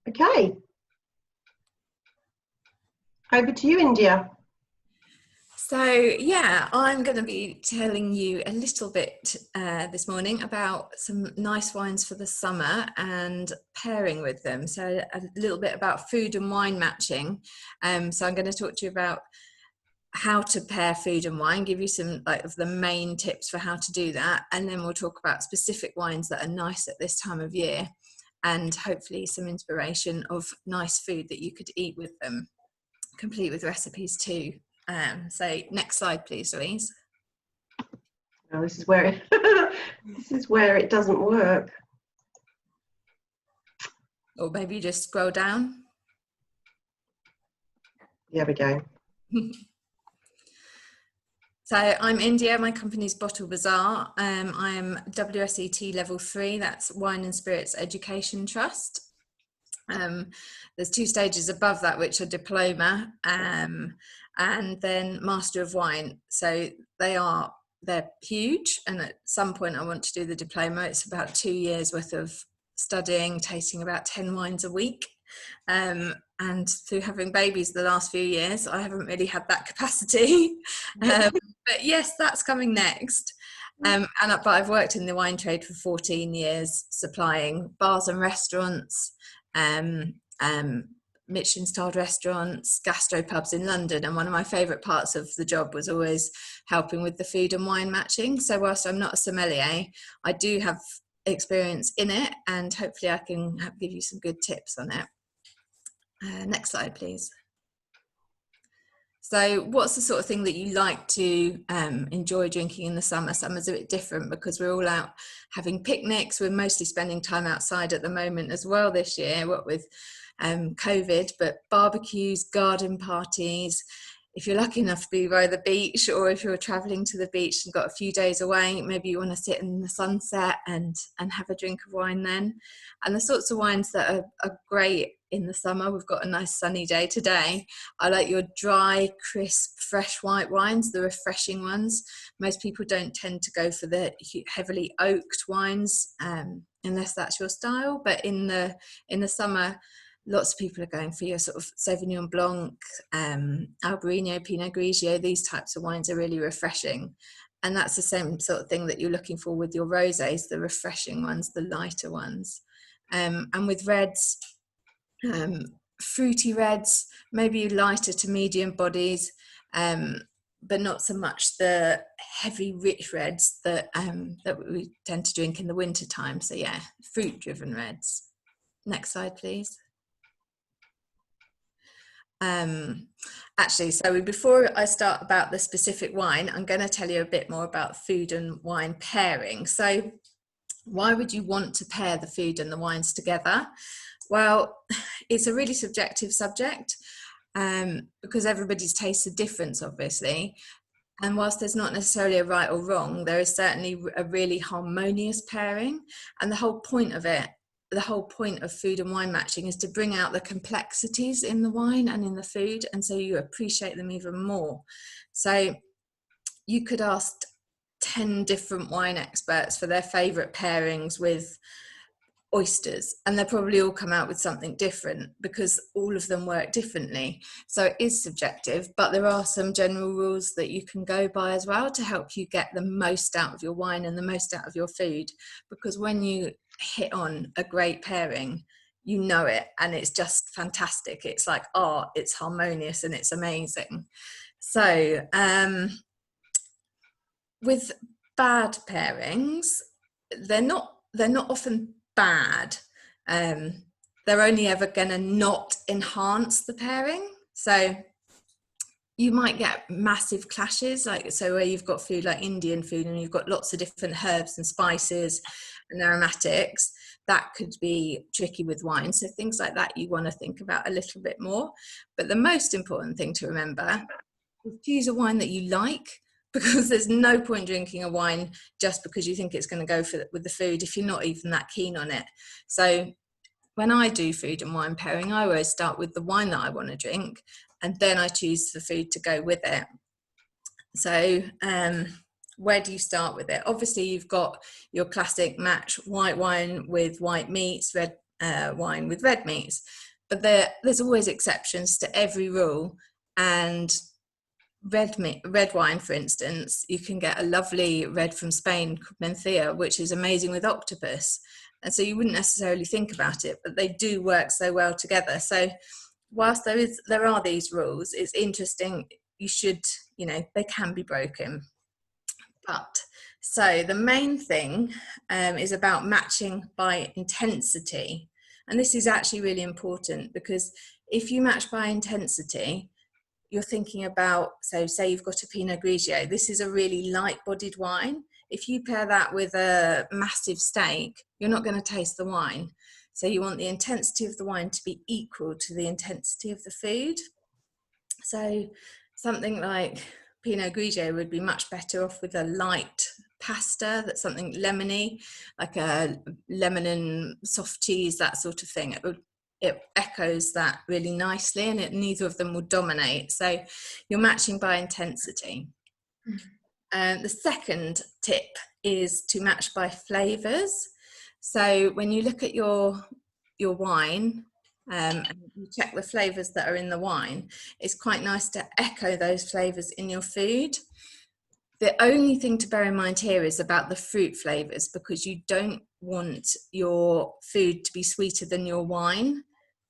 Okay, over to you, India. So yeah, I'm going to be telling you a little bit this morning about some nice wines for the summer and pairing with them. So a little bit about food and wine matching. So I'm going to talk to you about how to pair food and wine, give you some of the main tips for how to do that, and then we'll talk about specific wines that are nice at this time of year, and hopefully some inspiration of nice food that you could eat with them, complete with recipes too. So next slide, please, Louise. Oh, this is where it this is where it doesn't work. Or maybe just scroll down. There we go. So I'm India, my company's Bottle Bazaar. I'm WSET level 3, that's Wine and Spirits Education Trust. There's 2 stages above that, which are diploma and then Master of Wine. So they're huge, and at some point I want to do the diploma. It's about 2 years worth of studying, tasting about 10 wines a week. And through having babies the last few years, I haven't really had that capacity. But yes, that's coming next. But I've worked in the wine trade for 14 years, supplying bars and restaurants, Michelin-starred restaurants, gastropubs in London, and one of my favourite parts of the job was always helping with the food and wine matching. So whilst I'm not a sommelier, I do have experience in it, and hopefully I can give you some good tips on it. Next slide, please. So what's the sort of thing that you like to enjoy drinking in the summer? Summer's a bit different because we're all out having picnics. We're mostly spending time outside at the moment as well this year, what with COVID, but barbecues, garden parties. If you're lucky enough to be by the beach, or if you're traveling to the beach and got a few days away, maybe you want to sit in the sunset and have a drink of wine then. And the sorts of wines that are great in the summer, we've got a nice sunny day today. I like your dry, crisp, fresh white wines, the refreshing ones. Most people don't tend to go for the heavily oaked wines unless that's your style. But in the summer, lots of people are going for your sort of Sauvignon Blanc, Albarino, Pinot Grigio. These types of wines are really refreshing. And that's the same sort of thing that you're looking for with your rosés, the refreshing ones, the lighter ones. And with reds, fruity reds, maybe lighter to medium bodies, but not so much the heavy, rich reds that we tend to drink in the winter time. So yeah, fruit-driven reds. Next slide, please. Actually, so before I start about the specific wine, I'm going to tell you a bit more about food and wine pairing. So why would you want to pair the food and the wines together? Well, it's a really subjective subject because everybody's tastes are different, obviously. And whilst there's not necessarily a right or wrong, there is certainly a really harmonious pairing. And the whole point of it, the whole point of food and wine matching, is to bring out the complexities in the wine and in the food, and so you appreciate them even more. So you could ask 10 different wine experts for their favorite pairings with oysters, and they'll probably all come out with something different because all of them work differently. So it is subjective, but there are some general rules that you can go by as well to help you get the most out of your wine and the most out of your food, because when you hit on a great pairing, you know it, and it's just fantastic. It's like art, it's harmonious, and it's amazing. So with bad pairings, they're not often bad. They're only ever going to not enhance the pairing. So you might get massive clashes, so where you've got food like Indian food and you've got lots of different herbs and spices and aromatics, that could be tricky with wine. So things like that you want to think about a little bit more. But the most important thing to remember is choose a wine that you like, because there's no point drinking a wine just because you think it's going to go with the food if you're not even that keen on it. So when I do food and wine pairing, I always start with the wine that I want to drink, and then I choose the food to go with it. So where do you start with it? Obviously, you've got your classic match white wine with white meats, red wine with red meats. But there's always exceptions to every rule. And red wine, for instance, you can get a lovely red from Spain called Mencía, which is amazing with octopus. And so you wouldn't necessarily think about it, but they do work so well together. So whilst there are these rules, it's interesting. You should, they can be broken. But so the main thing is about matching by intensity. And this is actually really important, because if you match by intensity, you're thinking about, so say you've got a Pinot Grigio, this is a really light-bodied wine. If you pair that with a massive steak, you're not going to taste the wine. So you want the intensity of the wine to be equal to the intensity of the food. So something like Pinot Grigio would be much better off with a light pasta, that's something lemony, like a lemon and soft cheese, that sort of thing. It echoes that really nicely, and neither of them will dominate. So you're matching by intensity. The second tip is to match by flavours. So when you look at your wine, and you check the flavours that are in the wine, it's quite nice to echo those flavours in your food. The only thing to bear in mind here is about the fruit flavours, because you don't want your food to be sweeter than your wine.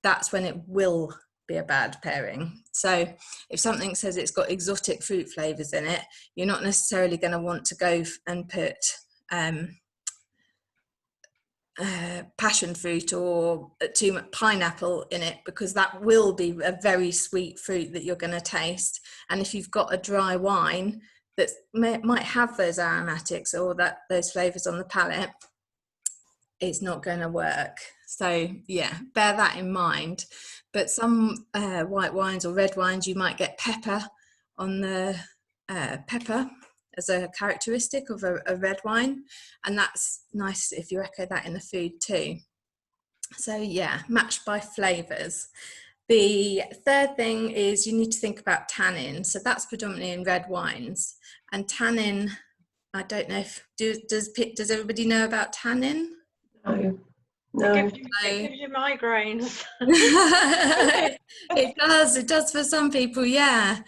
That's when it will be a bad pairing. So if something says it's got exotic fruit flavours in it, you're not necessarily going to want to go and put passion fruit or too much pineapple in it, because that will be a very sweet fruit that you're going to taste. And if you've got a dry wine that might have those aromatics or those flavours on the palate, it's not going to work. So yeah, bear that in mind. But some white wines or red wines, you might get pepper on the pepper as a characteristic of a red wine, and that's nice if you echo that in the food too. So yeah, match by flavours. The third thing is you need to think about tannin. So that's predominantly in red wines. And tannin, I don't know if, does everybody know about tannin? No. It gives you migraines. It does for some people, yeah.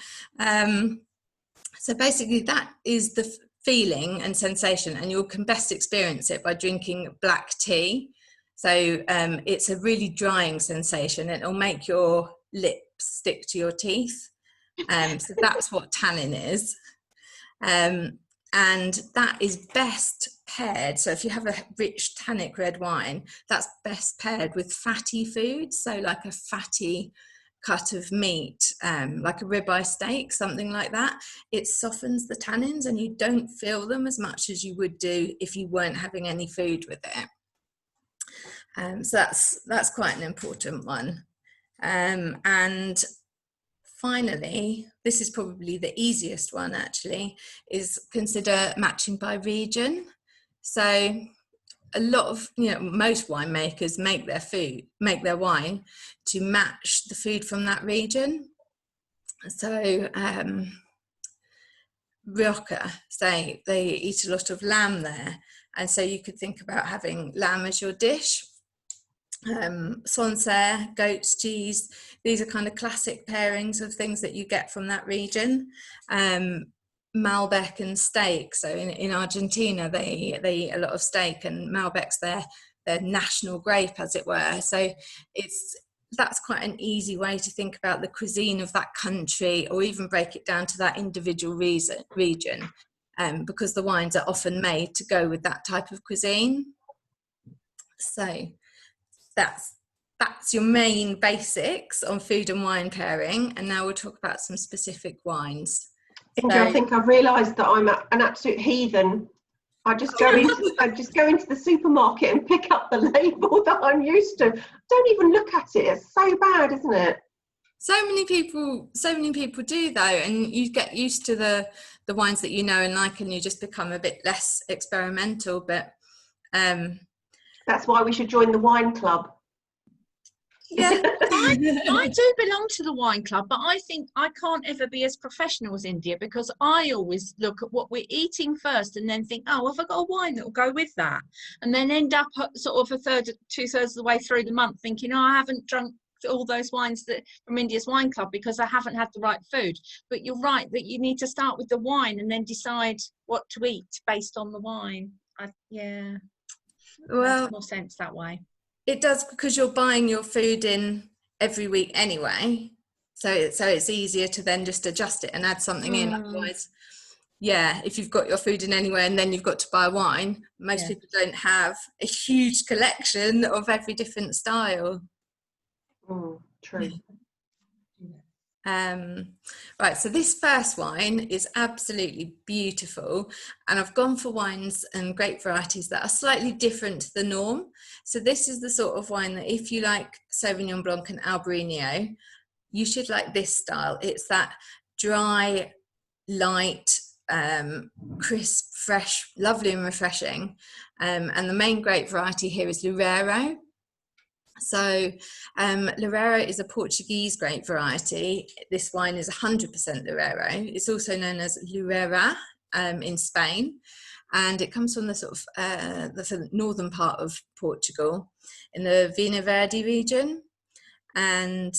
So basically that is the feeling and sensation, and you can best experience it by drinking black tea. So it's a really drying sensation. It'll make your lips stick to your teeth. So that's what tannin is. And that is best paired. So if you have a rich tannic red wine, that's best paired with fatty foods. So like a fatty cut of meat, like a ribeye steak, something like that. It softens the tannins and you don't feel them as much as you would do if you weren't having any food with it. So that's quite an important one. And finally, this is probably the easiest one actually, is consider matching by region. So a lot of, most winemakers make their wine to match the food from that region. So Rioja, say they eat a lot of lamb there, and so you could think about having lamb as your dish. Sancerre, goat's cheese, these are kind of classic pairings of things that you get from that region. Malbec and steak, so in Argentina they eat a lot of steak, and Malbec's their national grape, as it were. So that's quite an easy way to think about the cuisine of that country, or even break it down to that individual region, because the wines are often made to go with that type of cuisine. So that's your main basics on food and wine pairing, and now we'll talk about some specific wines. I think I've realised that I'm an absolute heathen. I just go into the supermarket and pick up the label that I'm used to. Don't even look at it. It's so bad, isn't it? So many people do though, and you get used to the wines that you know and like, and you just become a bit less experimental. But that's why we should join the wine club. Yeah. I do belong to the wine club, but I think I can't ever be as professional as India, because I always look at what we're eating first and then think, oh, have I got a wine that will go with that? And then end up at sort of 2/3 of the way through the month thinking, oh, I haven't drunk all those wines from India's wine club because I haven't had the right food. But you're right that you need to start with the wine and then decide what to eat based on the wine. Yeah, Well, makes more sense that way. it does, because you're buying your food in every week anyway. So it's easier to then just adjust it and add something in. Otherwise, yeah, if you've got your food in anyway and then you've got to buy wine, most people don't have a huge collection of every different style. True. Right, so this first wine is absolutely beautiful, and I've gone for wines and grape varieties that are slightly different to the norm. So this is the sort of wine that if you like Sauvignon Blanc and Albariño, you should like this style. It's that dry, light, crisp, fresh, lovely and refreshing. And the main grape variety here is Loureiro. So Loureiro is a Portuguese grape variety. This wine is 100% Loureiro. It's also known as Loureira in Spain, and it comes from the sort of the northern part of Portugal in the Vinha Verde region, and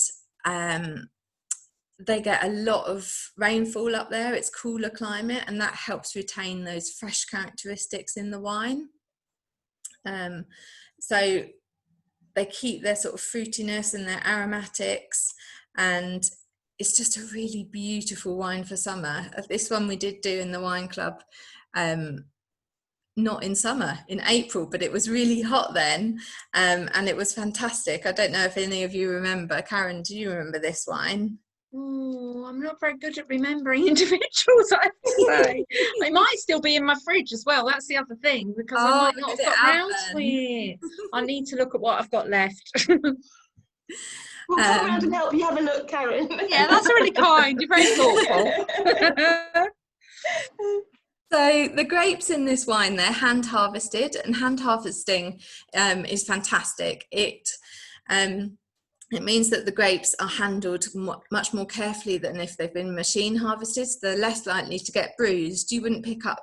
they get a lot of rainfall up there. It's cooler climate, and that helps retain those fresh characteristics in the wine. So they keep their sort of fruitiness and their aromatics, and it's just a really beautiful wine for summer. This one we did do in the wine club, not in summer, in April, but it was really hot then, and it was fantastic. I don't know if any of you remember. Karen, do you remember this wine? Oh, I'm not very good at remembering individuals, I have to say. It might still be in my fridge as well. That's the other thing, because I might not have got round to it. I need to look at what I've got left. We'll come round and help you have a look, Karen. Yeah, that's really kind. You're very thoughtful. So the grapes in this wine, they're hand harvested, and hand harvesting is fantastic. It means that the grapes are handled much more carefully than if they've been machine harvested. So they're less likely to get bruised. You wouldn't pick up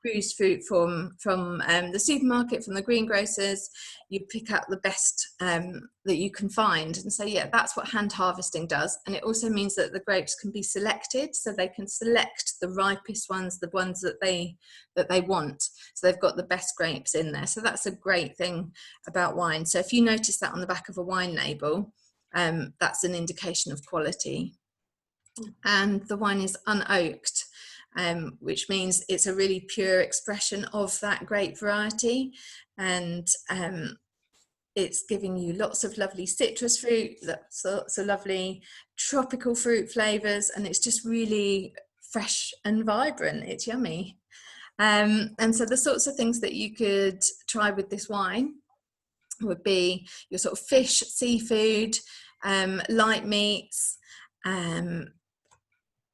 bruised fruit from the supermarket, from the greengrocers. You pick up the best that you can find. And so, yeah, that's what hand harvesting does. And it also means that the grapes can be selected, so they can select the ripest ones, the ones that they want. So they've got the best grapes in there. So that's a great thing about wine. So if you notice that on the back of a wine label, that's an indication of quality. And the wine is unoaked, which means it's a really pure expression of that grape variety, and it's giving you lots of lovely citrus fruit, lots of lovely tropical fruit flavours, and it's just really fresh and vibrant. It's yummy. And so the sorts of things that you could try with this wine would be your sort of fish, seafood, light meats,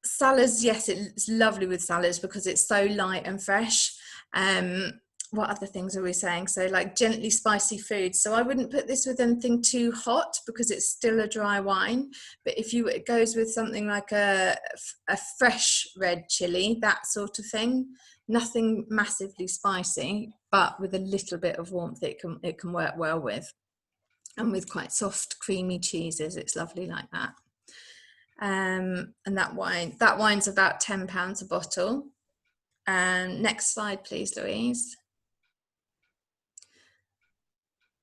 salads. Yes, it's lovely with salads because it's so light and fresh. What other things are we saying? So like gently spicy food. So I wouldn't put this with anything too hot because it's still a dry wine. But if it goes with something like a fresh red chili, that sort of thing, nothing massively spicy, but with a little bit of warmth, it can work well with. And with quite soft, creamy cheeses, it's lovely like that. And that wine's about £10 a bottle. Next slide, please, Louise.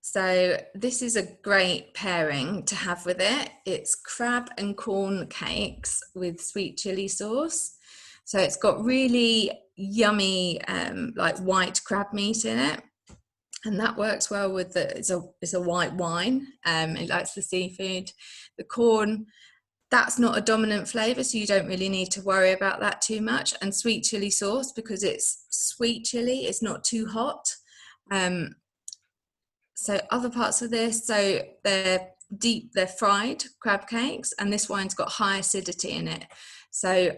So this is a great pairing to have with it. It's crab and corn cakes with sweet chili sauce. So it's got really yummy, like white crab meat in it. And that works well with it's a white wine. It likes the seafood. The corn, that's not a dominant flavour, so you don't really need to worry about that too much. And sweet chili sauce, because it's sweet chili, it's not too hot. So other parts of this, so they're fried crab cakes, and this wine's got high acidity in it. So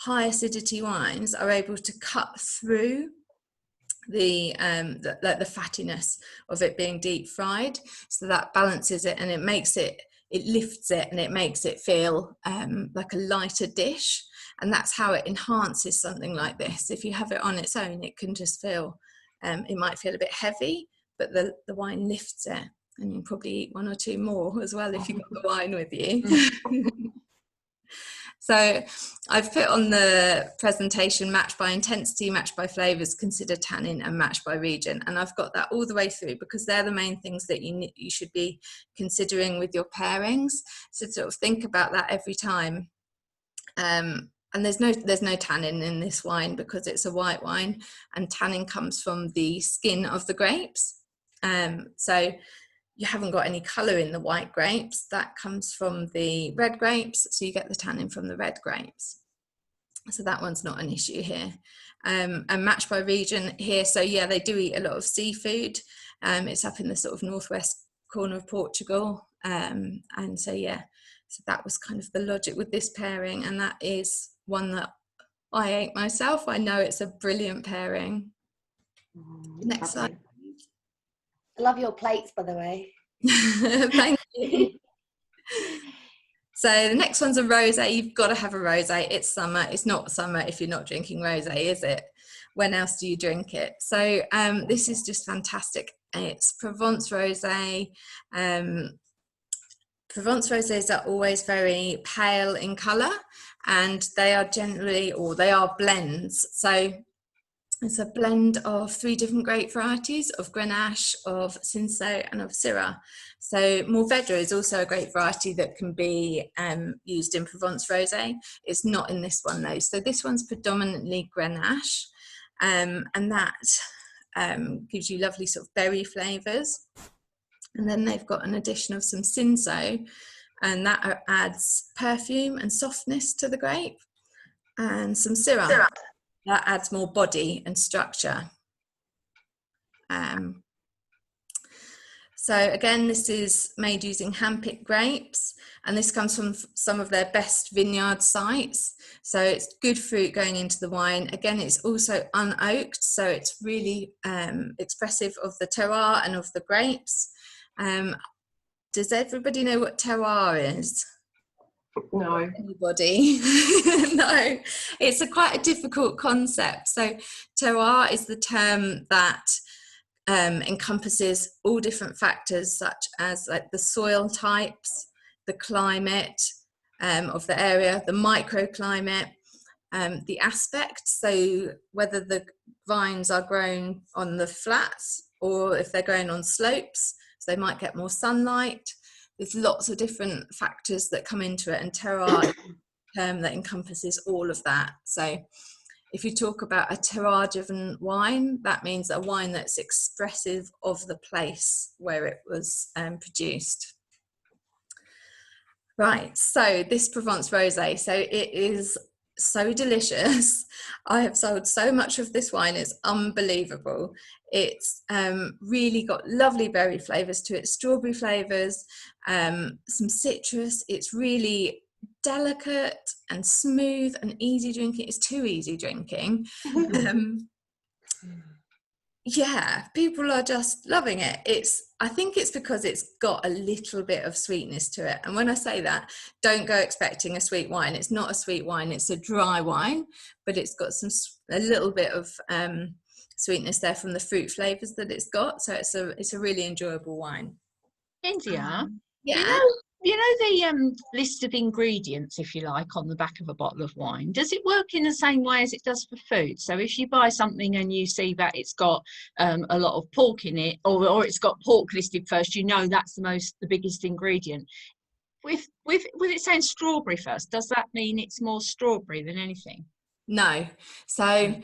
high acidity wines are able to cut through the fattiness of it being deep fried, so that balances it, and it lifts it, and it makes it feel like a lighter dish. And that's how it enhances something like this. If you have it on its own, it can just feel it might feel a bit heavy, but the wine lifts it, and you can probably eat one or two more as well if you've got the wine with you. So I've put on the presentation: match by intensity, match by flavours, consider tannin, and match by region. And I've got that all the way through because they're the main things that you should be considering with your pairings. So sort of think about that every time. And there's no tannin in this wine because it's a white wine, and tannin comes from the skin of the grapes. So you haven't got any colour in the white grapes. That comes from the red grapes, so you get the tannin from the red grapes. So that one's not an issue here. And match by region here, so yeah, they do eat a lot of seafood. It's up in the sort of northwest corner of Portugal. And so yeah, so that was kind of the logic with this pairing, and that is one that I ate myself. I know it's a brilliant pairing. Next slide. I love your plates, by the way. Thank you. So the next one's a rosé. You've got to have a rosé. It's summer. It's not summer if you're not drinking rosé, is it? When else do you drink it? So this is just fantastic. It's Provence rosé. Provence rosés are always very pale in colour, and they are generally, or they are blends. So it's a blend of 3 different grape varieties of Grenache, of Cinsault, and of Syrah. So Mourvedre is also a grape variety that can be used in Provence rosé. It's not in this one though. So this one's predominantly Grenache, and that gives you lovely sort of berry flavours. And then they've got an addition of some Cinsault, and that adds perfume and softness to the grape, and some Syrah. That adds more body and structure. So again, this is made using hand-picked grapes, and this comes from some of their best vineyard sites. So it's good fruit going into the wine. Again, it's also unoaked, so it's really expressive of the terroir and of the grapes. Does everybody know what terroir is? No. Anybody? No, it's quite a difficult concept. So terroir is the term that encompasses all different factors such as like the soil types, the climate of the area, the microclimate, the aspect, so whether the vines are grown on the flats or if they're grown on slopes, so they might get more sunlight. There's lots of different factors that come into it, and terroir is a term that encompasses all of that. So if you talk about a terroir-driven wine, that means a wine that's expressive of the place where it was produced. Right, so this Provence rosé, so it is so delicious. I have sold so much of this wine, it's unbelievable. It's really got lovely berry flavours to it, strawberry flavours, some citrus. It's really delicate and smooth and easy drinking. It's too easy drinking. Yeah, people are just loving it. I think it's because it's got a little bit of sweetness to it. And when I say that, don't go expecting a sweet wine. It's not a sweet wine, it's a dry wine, but it's got a little bit of sweetness there from the fruit flavours that it's got. So it's a really enjoyable wine. India, Yeah. you know the list of ingredients, if you like, on the back of a bottle of wine, does it work in the same way as it does for food? So if you buy something and you see that it's got a lot of pork in it, or it's got pork listed first, you know that's the biggest ingredient. With it saying strawberry first, does that mean it's more strawberry than anything? No. So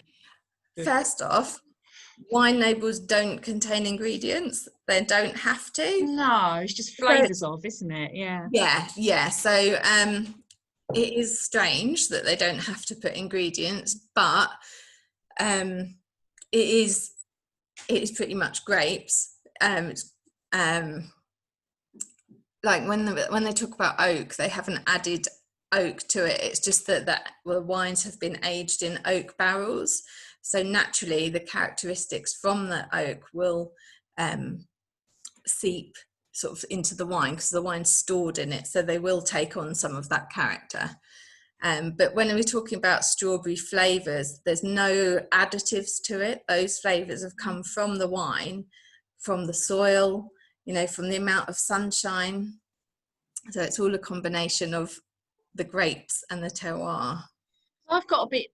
first off, wine labels don't contain ingredients. They don't have to. No, it's just flavours of, isn't it? Yeah. So it is strange that they don't have to put ingredients, but it is pretty much grapes. Like when they talk about oak, they haven't added oak to it. It's just that the wines have been aged in oak barrels So naturally the characteristics from the oak will seep sort of into the wine, because the wine's stored in it, so they will take on some of that character. But when we're talking about strawberry flavours, there's no additives to it. Those flavours have come from the wine, from the soil, you know, from the amount of sunshine. So it's all a combination of the grapes and the terroir. I've got a bit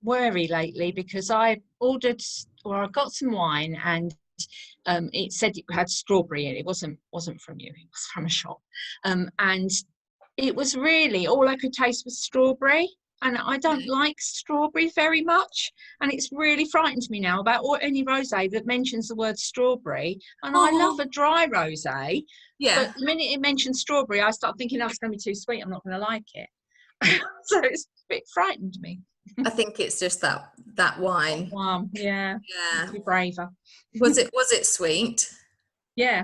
worried lately because I ordered, or I got some wine, and it said it had strawberry in it. It wasn't from you, it was from a shop, and it was really, all I could taste was strawberry, and I don't like strawberry very much, and it's really frightened me now about any rosé that mentions the word strawberry. And I love a dry rosé, but the minute it mentions strawberry, I start thinking, oh, it's going to be too sweet, I'm not going to like it. So it's a bit frightened me. I think it's just that wine. Yeah. Be braver. Was it sweet? Yeah,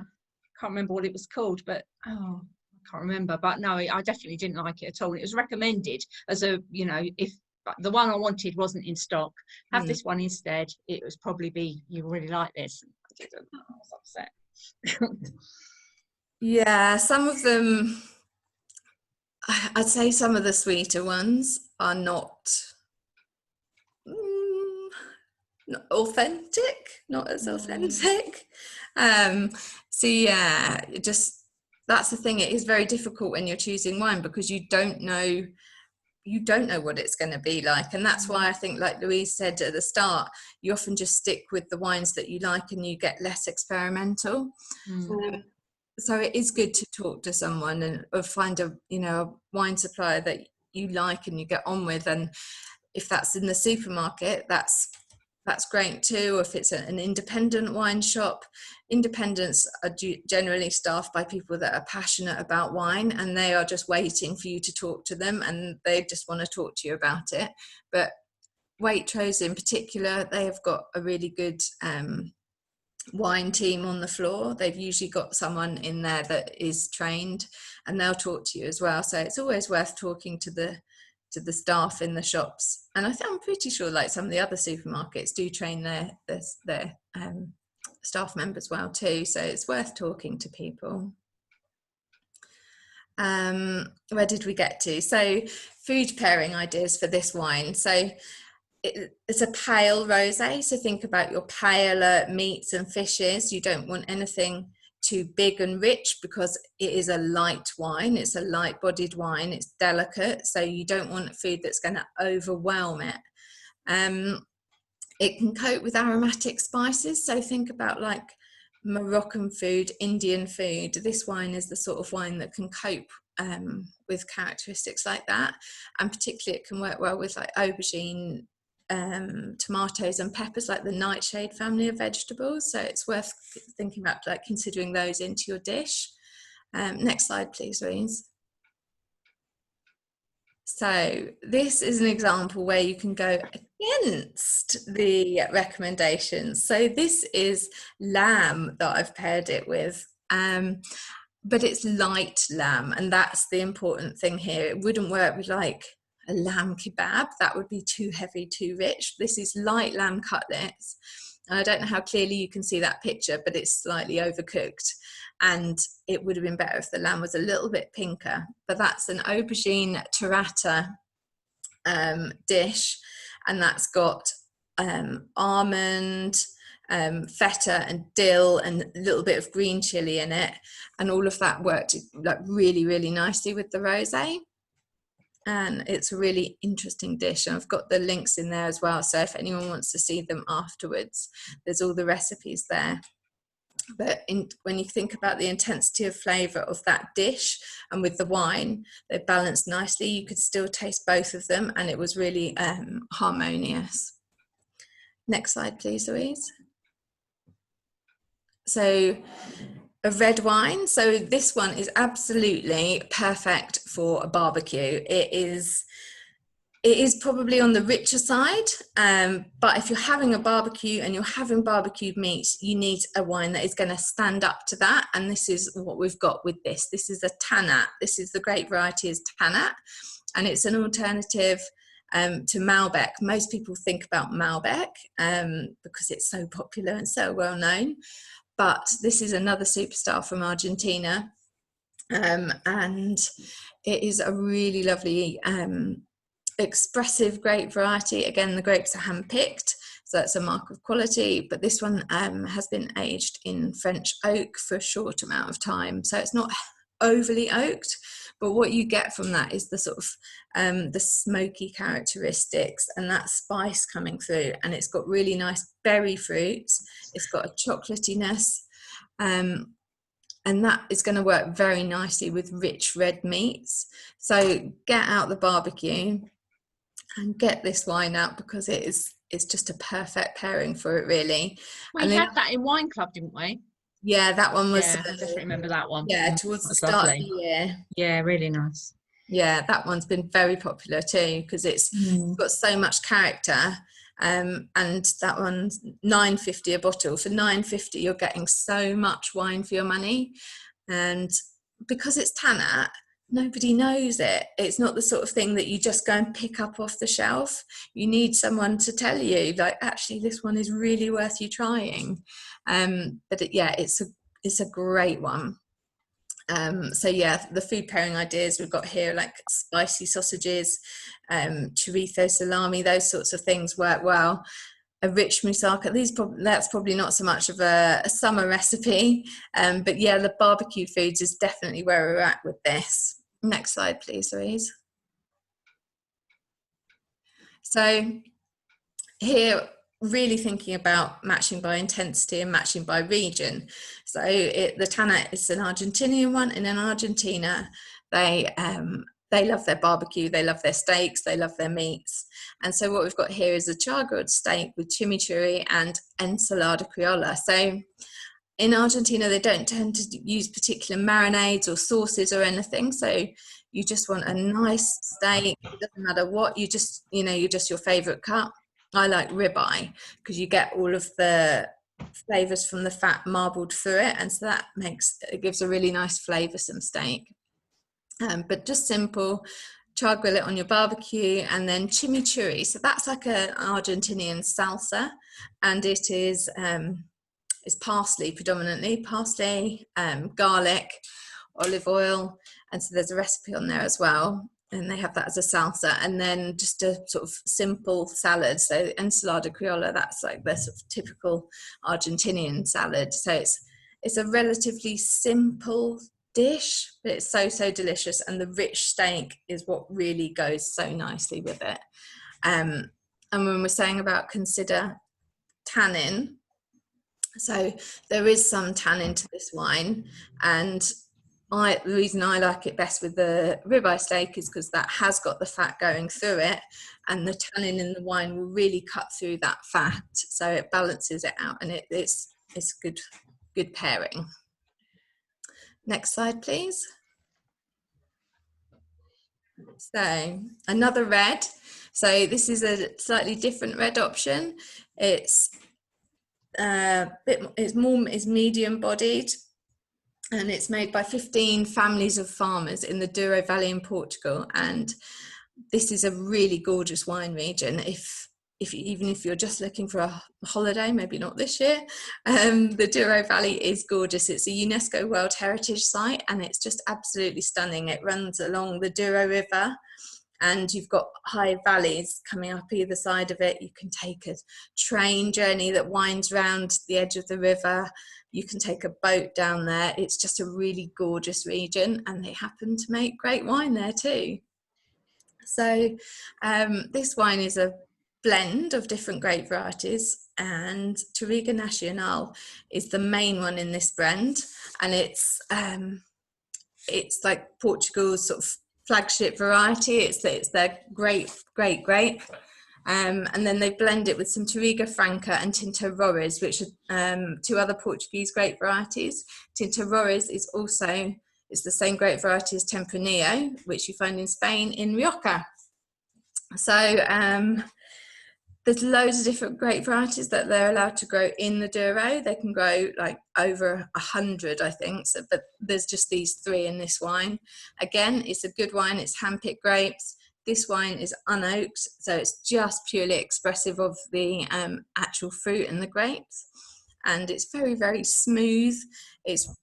can't remember what it was called, but I can't remember. But no, I definitely didn't like it at all. It was recommended as a, you know, if the one I wanted wasn't in stock, have this one instead. It was probably you really like this. I didn't. I was upset. Yeah, some of them, I'd say some of the sweeter ones are not authentic, not as authentic. So yeah, that's the thing. It is very difficult when you're choosing wine, because you don't know what it's going to be like. And that's why I think, like Louise said at the start, you often just stick with the wines that you like and you get less experimental. So it is good to talk to someone or find a wine supplier that you like and you get on with. And if that's in the supermarket, that's great too. If it's an independent wine shop, independents are generally staffed by people that are passionate about wine, and they are just waiting for you to talk to them, and they just want to talk to you about it. But Waitrose in particular, they have got a really good wine team on the floor. They've usually got someone in there that is trained, and they'll talk to you as well. So it's always worth talking to the staff in the shops. And I'm pretty sure like some of the other supermarkets do train their staff members well too. So it's worth talking to people. Where did we get to? So food pairing ideas for this wine. So it's a pale rosé, so think about your paler meats and fishes. You don't want anything too big and rich, because it is a light wine. It's a light bodied wine. It's delicate, so you don't want food that's going to overwhelm it. It can cope with aromatic spices, so think about like Moroccan food, Indian food. This wine is the sort of wine that can cope with characteristics like that, and particularly it can work well with like aubergine, tomatoes and peppers, like the nightshade family of vegetables. So it's worth thinking about like considering those into your dish. Next slide please, Louise. So this is an example where you can go against the recommendations. So this is lamb that I've paired it with, but it's light lamb, and that's the important thing here. It wouldn't work with like a lamb kebab. That would be too heavy, too rich. This is light lamb cutlets. And I don't know how clearly you can see that picture, but it's slightly overcooked, and it would have been better if the lamb was a little bit pinker. But that's an aubergine tarrata dish, and that's got almond, feta and dill and a little bit of green chili in it, and all of that worked like really, really nicely with the rosé. And it's a really interesting dish, and I've got the links in there as well, so if anyone wants to see them afterwards, there's all the recipes there. But when you think about the intensity of flavour of that dish and with the wine, they balanced nicely. You could still taste both of them, and it was really harmonious. Next slide please, Louise. So a red wine. So this one is absolutely perfect for a barbecue. It is probably on the richer side, but if you're having a barbecue and you're having barbecued meats, you need a wine that is going to stand up to that. And this is what we've got with this. This is a Tannat. This is the grape variety is Tannat, and it's an alternative to Malbec. Most people think about Malbec because it's so popular and so well known, but this is another superstar from Argentina, and it is a really lovely expressive grape variety. Again, the grapes are hand-picked, so that's a mark of quality, but this one has been aged in French oak for a short amount of time, so it's not overly oaked, but what you get from that is the sort of the smoky characteristics and that spice coming through, and it's got really nice berry fruits, it's got a chocolatiness, and that is going to work very nicely with rich red meats. So get out the barbecue and get this wine out, because it's just a perfect pairing for it, really. We had that in Wine Club, didn't we? Yeah, that one was. Yeah, I definitely remember that one. Yeah, towards the start of the year. Yeah, really nice. Yeah, that one's been very popular too, because it's got so much character. And that one's £9.50 a bottle. For £9.50, you're getting so much wine for your money, and because it's Tannat, nobody knows it. It's not the sort of thing that you just go and pick up off the shelf. You need someone to tell you, like, actually, this one is really worth you trying. But it's a great one. So yeah, the food pairing ideas we've got here, like spicy sausages, chorizo, salami, those sorts of things work well. A rich moussaka, that's probably not so much of a summer recipe, but yeah, the barbecue foods is definitely where we're at with this. Next slide, please, Louise. So here, really thinking about matching by intensity and matching by region. So the Tannat is an Argentinian one, and in Argentina, they love their barbecue, they love their steaks, they love their meats. And so what we've got here is a char-grilled steak with chimichurri and ensalada criolla. So in Argentina, they don't tend to use particular marinades or sauces or anything. So you just want a nice steak. It doesn't matter what, you're just your favorite cut. I like ribeye because you get all of the flavors from the fat marbled through it, and so it gives a really nice flavoursome steak. But just simple, char grill it on your barbecue, and then chimichurri. So that's like an Argentinian salsa, and it is it's parsley predominantly, garlic, olive oil, and so there's a recipe on there as well, and they have that as a salsa, and then just a sort of simple salad. So ensalada criolla, that's like the sort of typical Argentinian salad. So it's a relatively simple dish, but it's so delicious, and the rich steak is what really goes so nicely with it. And when we're saying about consider tannin, so there is some tannin to this wine, and the reason I like it best with the ribeye steak is because that has got the fat going through it, and the tannin in the wine will really cut through that fat, so it balances it out, and it's good pairing. Next slide, please. So another red. So this is a slightly different red option. It's it's medium bodied, and it's made by 15 families of farmers in the Douro Valley in Portugal. And this is a really gorgeous wine region. Even if you're just looking for a holiday, maybe not this year, the Douro Valley is gorgeous. It's a UNESCO World Heritage Site, and it's just absolutely stunning. It runs along the Douro River, and you've got high valleys coming up either side of it. You can take a train journey that winds round the edge of the river. You can take a boat down there. It's just a really gorgeous region, and they happen to make great wine there too. So this wine is a blend of different grape varieties, and Touriga Nacional is the main one in this blend, and it's like Portugal's sort of flagship variety. It's their great grape, and then they blend it with some Touriga Franca and Tinto Roriz, which are two other Portuguese grape varieties. Tinto Roriz is the same grape variety as Tempranillo, which you find in Spain in Rioja. So there's loads of different grape varieties that they're allowed to grow in the Douro. They can grow like over 100, I think. So, but there's just these 3 in this wine. Again, it's a good wine. It's hand-picked grapes. This wine is unoaked, so it's just purely expressive of the actual fruit and the grapes. And it's very, very smooth. It's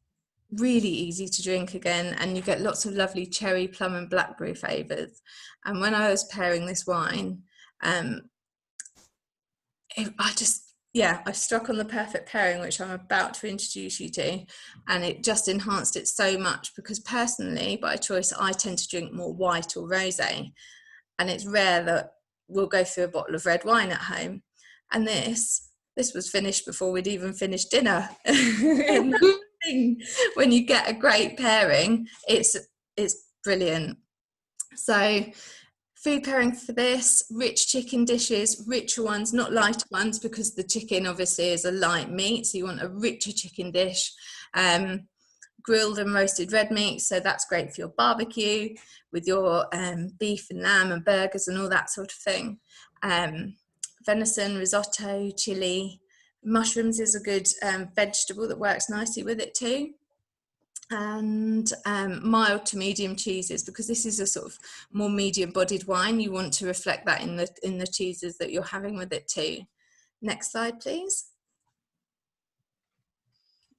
really easy to drink again, and you get lots of lovely cherry, plum and blackberry flavours. And when I was pairing this wine, I struck on the perfect pairing, which I'm about to introduce you to, and it just enhanced it so much, because personally, by choice, I tend to drink more white or rosé, and it's rare that we'll go through a bottle of red wine at home. And this was finished before we'd even finished dinner. And that's the thing, when you get a great pairing, it's brilliant. So food pairing for this: rich chicken dishes, richer ones, not lighter ones, because the chicken obviously is a light meat, so you want a richer chicken dish. Grilled and roasted red meat, so that's great for your barbecue with your beef and lamb and burgers and all that sort of thing. Venison, risotto, chili. Mushrooms is a good vegetable that works nicely with it too. And mild to medium cheeses, because this is a sort of more medium bodied wine. You want to reflect that in the cheeses that you're having with it too. Next slide, please.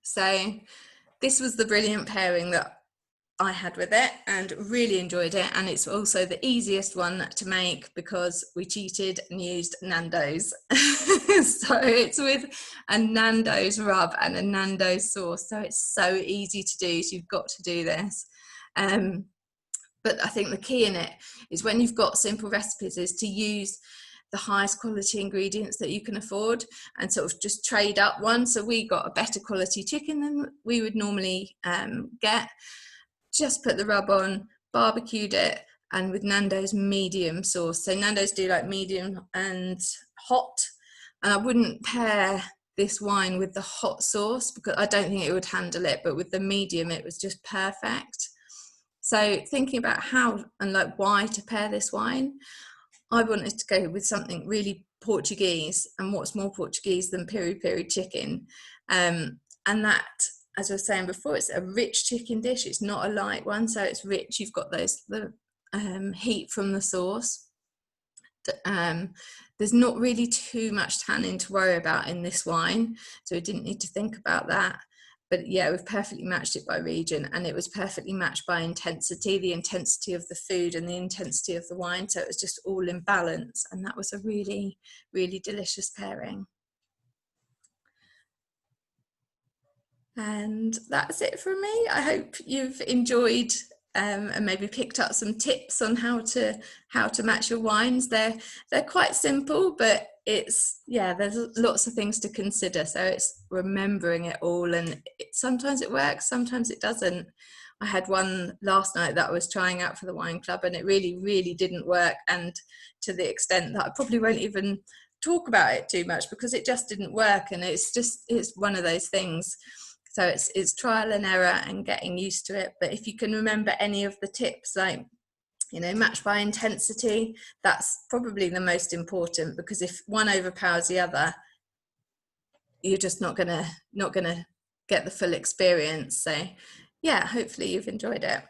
So this was the brilliant pairing that I had with it, and really enjoyed it. And it's also the easiest one to make because we cheated and used Nando's. So it's with a Nando's rub and a Nando's sauce, so it's so easy to do. So you've got to do this. But I think the key in it is, when you've got simple recipes, is to use the highest quality ingredients that you can afford, and sort of just trade up one. So we got a better quality chicken than we would normally get. Just put the rub on, barbecued it, and with Nando's medium sauce. So Nando's do like medium and hot, and I wouldn't pair this wine with the hot sauce because I don't think it would handle it, but with the medium it was just perfect. So thinking about how and like why to pair this wine, I wanted to go with something really Portuguese, and what's more Portuguese than piri piri chicken, and that, as I was saying before, it's a rich chicken dish. It's not a light one, so it's rich. You've got the heat from the sauce. There's not really too much tannin to worry about in this wine, so we didn't need to think about that. But yeah, we've perfectly matched it by region, and it was perfectly matched by intensity, the intensity of the food and the intensity of the wine. So it was just all in balance, and that was a really, really delicious pairing. And that's it from me. I hope you've enjoyed and maybe picked up some tips on how to match your wines. They're quite simple, but there's lots of things to consider. So it's remembering it all, and sometimes it works, sometimes it doesn't. I had one last night that I was trying out for the wine club, and it really, really didn't work, and to the extent that I probably won't even talk about it too much because it just didn't work. And it's one of those things. So it's trial and error and getting used to it. But if you can remember any of the tips, like, match by intensity, that's probably the most important, because if one overpowers the other, you're just not gonna get the full experience. So yeah, hopefully you've enjoyed it.